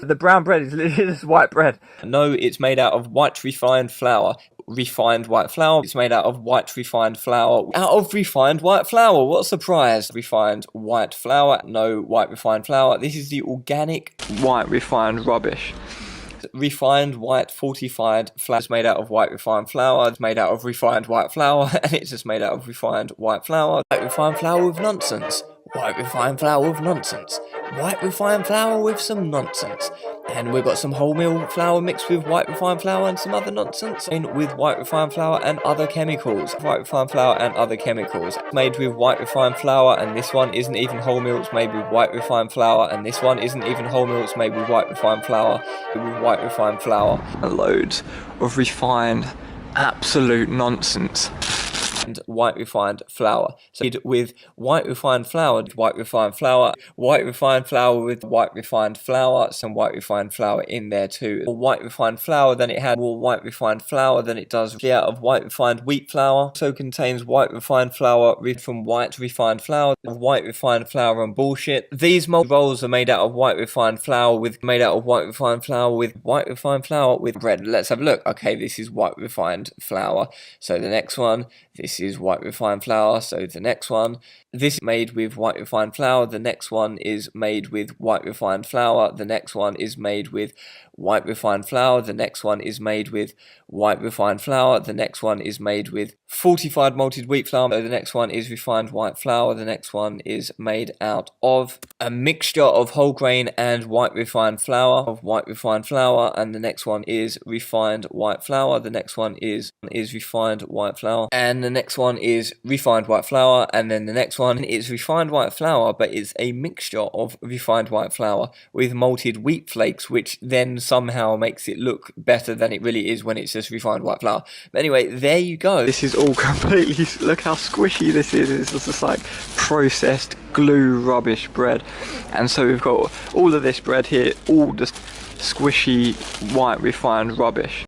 The brown bread is literally just white bread. No, it's made out of white refined flour. Refined white flour. It's made out of white refined flour. Out of refined white flour. What a surprise. Refined white flour. No white refined flour. This is the organic white refined rubbish. Refined white fortified flour. It's made out of white refined flour. It's made out of refined white flour. And it's just made out of refined white flour. White refined flour with nonsense. White refined flour with nonsense. White refined flour with some nonsense. And we've got some wholemeal flour mixed with white refined flour and some other nonsense. And with white refined flour and other chemicals. White refined flour and other chemicals. Made with white refined flour, and this one isn't even wholemeal. It's made with white refined flour, and this one isn't even wholemeal. It's made with white refined flour. With white refined flour. And loads of refined absolute nonsense. And white refined flour. So with white refined flour, white refined flour, white refined flour with white refined flour, some white refined flour in there too. More white refined flour than it had, more white refined flour than it does out of white refined wheat flour. Also contains white refined flour from white refined flour, white refined flour and bullshit. These rolls are made out of white refined flour with white refined flour with bread. Let's have a look. Okay, this is white refined flour. So the next one, this is white refined flour. So the next one, this is made with white refined flour. The next one is made with white refined flour. The next one is made with white refined flour. The next one is made with white refined flour. The next one is made with fortified malted wheat flour. The next one is refined white flour. The next one is made out of a mixture of whole grain and white refined flour. And the next one is refined white flour. The next one is refined white flour. And the next one is refined white flour. And then the next one is refined white flour, but it's a mixture of refined white flour with malted wheat flakes, which then somehow makes it look better than it really is when it's just refined white flour. But anyway, there you go. This is all completely, look how squishy this is. It's just like processed glue rubbish bread. And so we've got all of this bread here, all just squishy white refined rubbish.